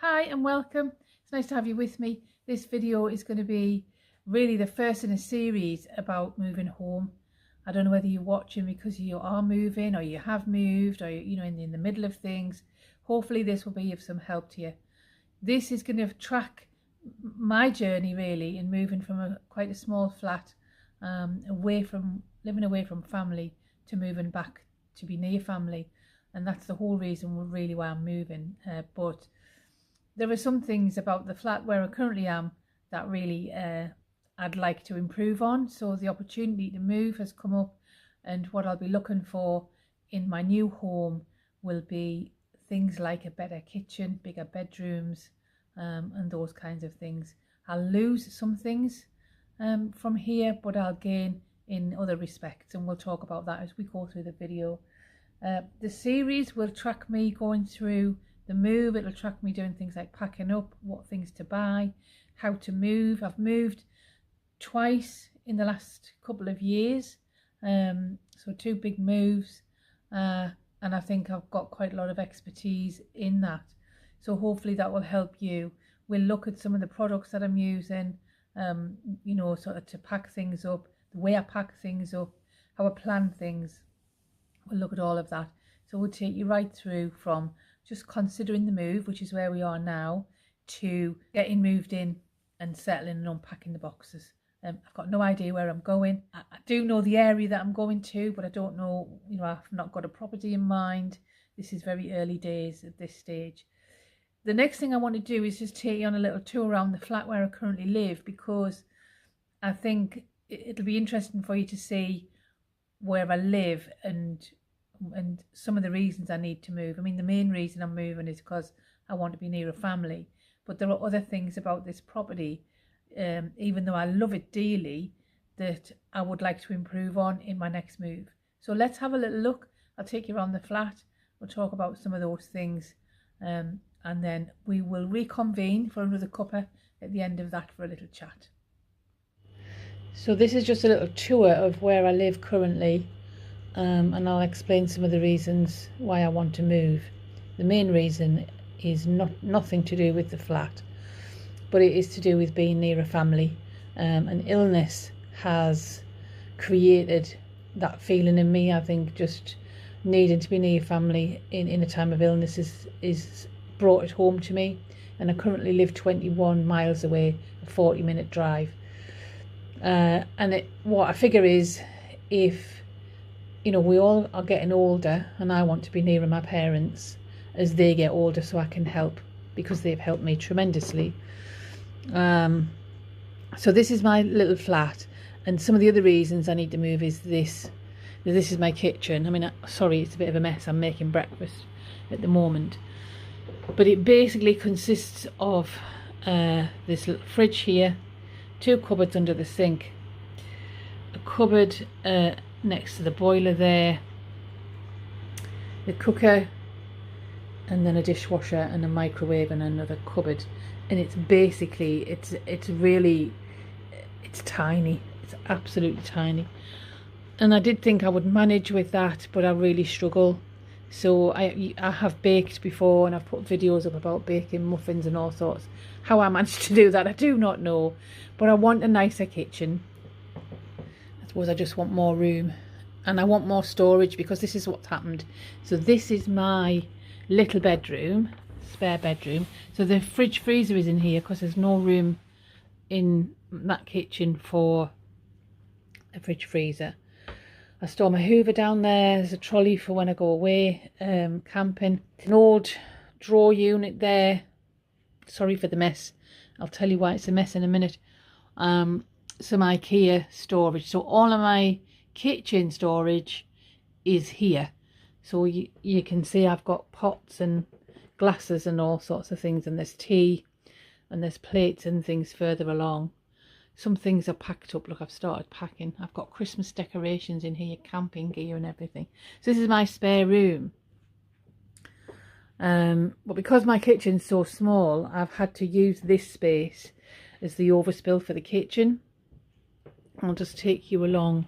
Hi and welcome. It's nice to have you with me. This video is going to be really the first in a series about moving home. I don't know whether you're watching because you are moving or you have moved or in the middle of things. Hopefully this will be of some help to you. This is going to track my journey really in moving from quite a small flat, living away from family to moving back to be near family, and that's the whole reason really why I'm moving. But there are some things about the flat where I currently am that really I'd like to improve on. So the opportunity to move has come up, and what I'll be looking for in my new home will be things like a better kitchen, bigger bedrooms, and those kinds of things. I'll lose some things from here, but I'll gain in other respects, and we'll talk about that as we go through the video. The series will track me going through the move. It'll track me doing things like packing up, what things to buy, how to move. I've moved twice in the last couple of years, so 2 big moves, and I think I've got quite a lot of expertise in that, so hopefully that will help you. We'll look at some of the products that I'm using, sort of to pack things up, the way I pack things up, how I plan things. We'll look at all of that, so we'll take you right through from just considering the move, which is where we are now, to getting moved in and settling and unpacking the boxes. I've got no idea where I'm going. I do know the area that I'm going to, but I don't know, I've not got a property in mind. This is very early days at this stage. The next thing I want to do is just take you on a little tour around the flat where I currently live, because I think it'll be interesting for you to see where I live and some of the reasons I need to move. I mean, the main reason I'm moving is because I want to be near a family, but there are other things about this property, even though I love it dearly, that I would like to improve on in my next move. So let's have a little look. I'll take you around the flat. We'll talk about some of those things, and then we will reconvene for another cuppa at the end of that for a little chat. So this is just a little tour of where I live currently, and I'll explain some of the reasons why I want to move. The main reason is nothing to do with the flat, but it is to do with being near a family. An illness has created that feeling in me. I think just needing to be near family in a time of illness is brought it home to me, and I currently live 21 miles away, a 40-minute drive. And what I figure is, if we all are getting older, and I want to be nearer my parents as they get older so I can help, because they've helped me tremendously. So this is my little flat, and some of the other reasons I need to move is this. This is my kitchen. I mean, sorry, it's a bit of a mess. I'm making breakfast at the moment, but it basically consists of this little fridge here, 2 cupboards under the sink, a cupboard next to the boiler there, the cooker, and then a dishwasher and a microwave and another cupboard. And it's basically, it's tiny. It's absolutely tiny. And I did think I would manage with that, but I really struggle. So I have baked before, and I've put videos up about baking muffins and all sorts. How I managed to do that, I do not know. But I want a nicer kitchen. I suppose I just want more room. And I want more storage, because this is what's happened. So this is my little bedroom, spare bedroom. So the fridge freezer is in here because there's no room in that kitchen for a fridge freezer. I store my Hoover down there. There's a trolley for when I go away camping. An old drawer unit there. Sorry for the mess. I'll tell you why it's a mess in a minute. Some IKEA storage. So all of my kitchen storage is here. So you can see I've got pots and glasses and all sorts of things, and there's tea and there's plates and things further along. Some things are packed up. Look, I've started packing. I've got Christmas decorations in here, camping gear and everything. So this is my spare room. But because my kitchen's so small, I've had to use this space as the overspill for the kitchen. I'll just take you along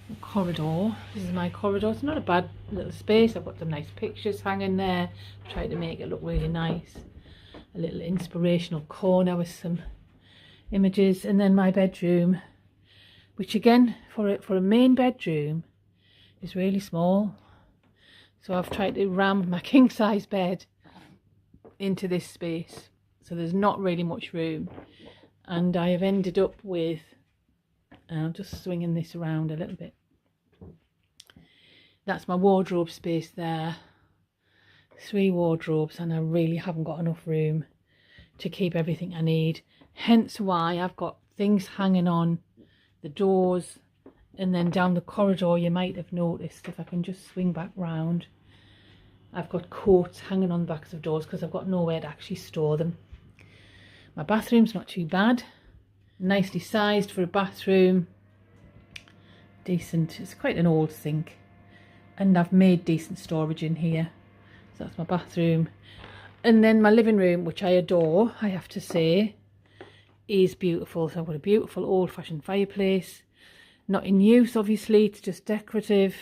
the corridor. This is my corridor. It's not a bad little space. I've got some nice pictures hanging there. I've tried to make it look really nice. a little inspirational corner with some images. And then my bedroom, which again for a main bedroom is really small. So I've tried to ram my king size bed into this space, so there's not really much room, and I have ended up with, just swinging this around a little bit, that's my wardrobe space there, 3 wardrobes, and I really haven't got enough room to keep everything I need, hence why I've got things hanging on the doors. And then down the corridor, you might have noticed, if I can just swing back round, I've got coats hanging on the backs of doors because I've got nowhere to actually store them. My bathroom's not too bad, nicely sized for a bathroom, decent. It's quite an old sink, and I've made decent storage in here. So that's my bathroom. And then my living room, which I adore, I have to say, is beautiful. So I've got a beautiful old-fashioned fireplace. Not in use, obviously, it's just decorative.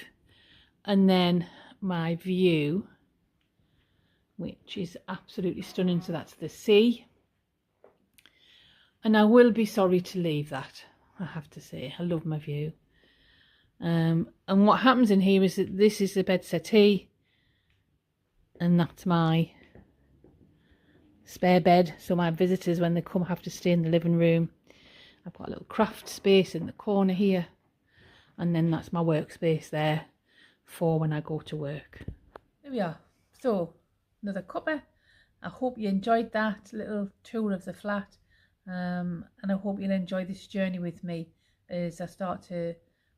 And then my view, which is absolutely stunning. So that's the sea. And I will be sorry to leave that, I have to say. I love my view. And what happens in here is that this is the bed settee. And that's my spare bed. So my visitors, when they come, have to stay in the living room. I've got a little craft space in the corner here, and then that's my workspace there for when I go to work. There we are. So another cuppa. I hope you enjoyed that little tour of the flat, and I hope you'll enjoy this journey with me as I start to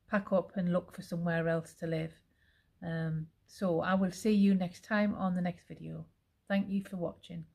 pack up and look for somewhere else to live. So I will see you next time on the next video. Thank you for watching.